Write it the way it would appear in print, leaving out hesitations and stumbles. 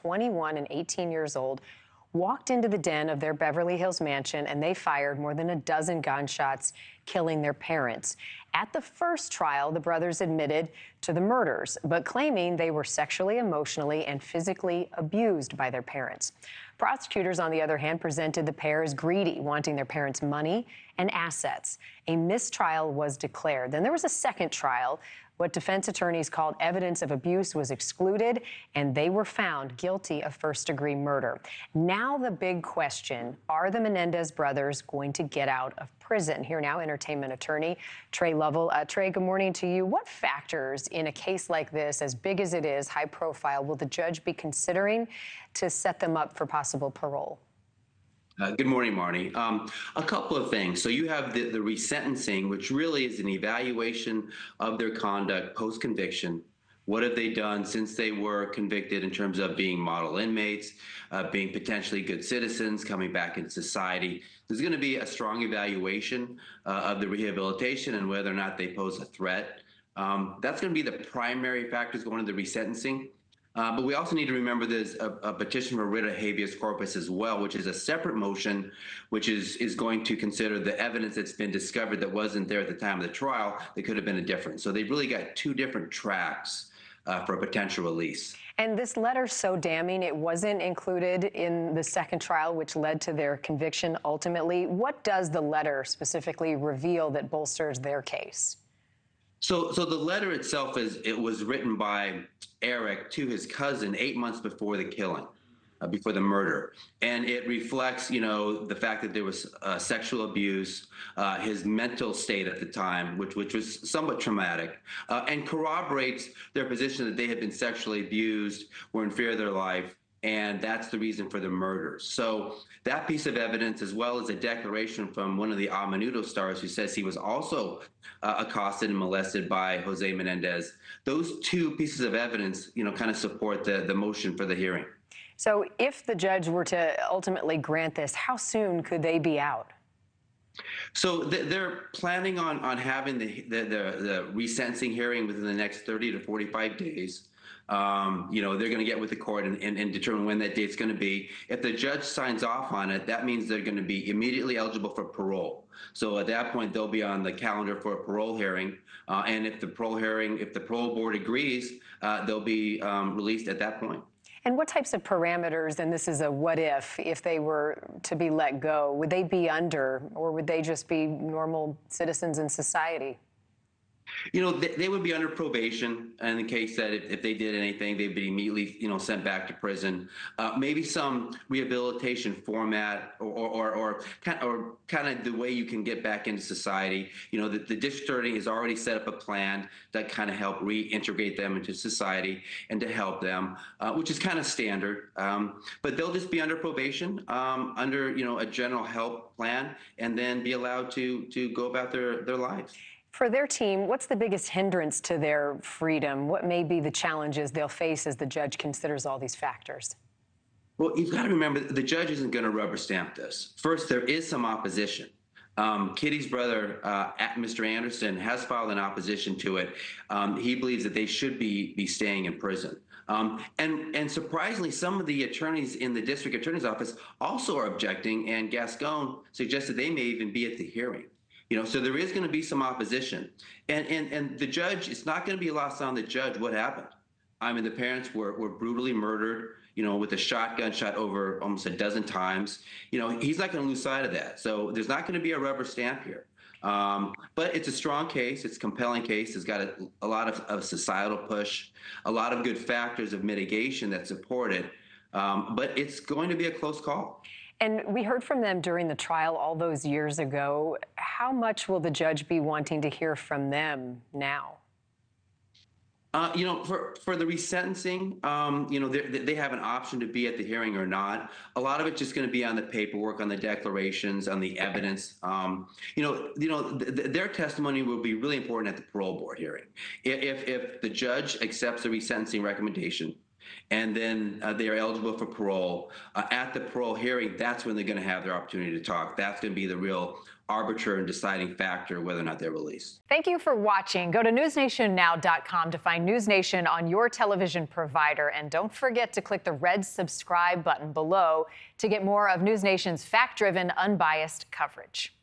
21 and 18 years old, walked into the den of their Beverly Hills mansion and they fired more than a dozen gunshots, killing their parents. At the first trial, the brothers admitted to the murders, but claiming they were sexually, emotionally, and physically abused by their parents. Prosecutors, on the other hand, presented the pair as greedy, wanting their parents' money and assets. A mistrial was declared. Then there was a second trial. What defense attorneys called evidence of abuse was excluded, and they were found guilty of first-degree murder. Now the big question, are the Menendez brothers going to get out of prison? Here now, entertainment attorney Tre Lovell. Tre, good morning to you. What factors in a case like this, as big as it is, high profile, will the judge be considering to set them up for possible parole? Good morning, Marni. A couple of things. So you have the resentencing, which really is an evaluation of their conduct post-conviction. What have they done since they were convicted in terms of being model inmates, being potentially good citizens, coming back into society? There's going to be a strong evaluation of the rehabilitation and whether or not they pose a threat. That's going to be the primary factors going into the resentencing. But we also need to remember there's a petition for writ of habeas corpus as well, which is a separate motion, which is going to consider the evidence that's been discovered that wasn't there at the time of the trial that could have been a difference. So they've really got two different tracks for a potential release. And this letter's so damning, it wasn't included in the second trial, which led to their conviction ultimately. What does the letter specifically reveal that bolsters their case? So the letter itself it was written by Erik to his cousin 8 months before the killing, before the murder, and it reflects, the fact that there was sexual abuse, his mental state at the time, which was somewhat traumatic, and corroborates their position that they had been sexually abused, were in fear of their life, and that's the reason for the murders. So that piece of evidence, as well as a declaration from one of the A Menudo stars who says he was also accosted and molested by Jose Menendez, those two pieces of evidence, kind of support the motion for the hearing. So if the judge were to ultimately grant this, how soon could they be out? So they're planning on having the resentencing hearing within the next 30 to 45 days. They're going to get with the court and determine when that date's going to be. If the judge signs off on it, that means they're going to be immediately eligible for parole. So at that point, they'll be on the calendar for a parole hearing. And if the parole board agrees, they'll be released at that point. And what types of parameters, and this is a what if they were to be let go, would they be under, or would they just be normal citizens in society? They would be under probation in the case that if they did anything, they'd be immediately, sent back to prison. Maybe some rehabilitation format or kind of the way you can get back into society. The district attorney has already set up a plan that kind of help reintegrate them into society and to help them, which is kind of standard. But they'll just be under probation, under, a general help plan, and then be allowed to go about their lives. For their team, what's the biggest hindrance to their freedom? What may be the challenges they'll face as the judge considers all these factors? Well, you've got to remember, the judge isn't going to rubber stamp this. First, there is some opposition. Kitty's brother, Mr. Anderson, has filed an opposition to it. He believes that they should be staying in prison. And surprisingly, some of the attorneys in the district attorney's office also are objecting, and Gascon suggested they may even be at the hearing. So there is going to be some opposition. And the judge, it's not going to be lost on the judge what happened. I mean, the parents were brutally murdered, with a shotgun shot over almost a dozen times. He's not going to lose sight of that. So there's not going to be a rubber stamp here. But it's a strong case. It's a compelling case. It's got a lot of societal push, a lot of good factors of mitigation that support it. But it's going to be a close call. And we heard from them during the trial all those years ago. How much will the judge be wanting to hear from them now? For the resentencing, they have an option to be at the hearing or not. A lot of it's just going to be on the paperwork, on the declarations, on the evidence. Their testimony will be really important at the parole board hearing. If the judge accepts the resentencing recommendation, and then they are eligible for parole, at the parole hearing, that's when they're going to have their opportunity to talk. That's going to be the real arbiter and deciding factor whether or not they're released. Thank you for watching. Go to newsnationnow.com to find NewsNation on your television provider. And don't forget to click the red subscribe button below to get more of NewsNation's fact-driven, unbiased coverage.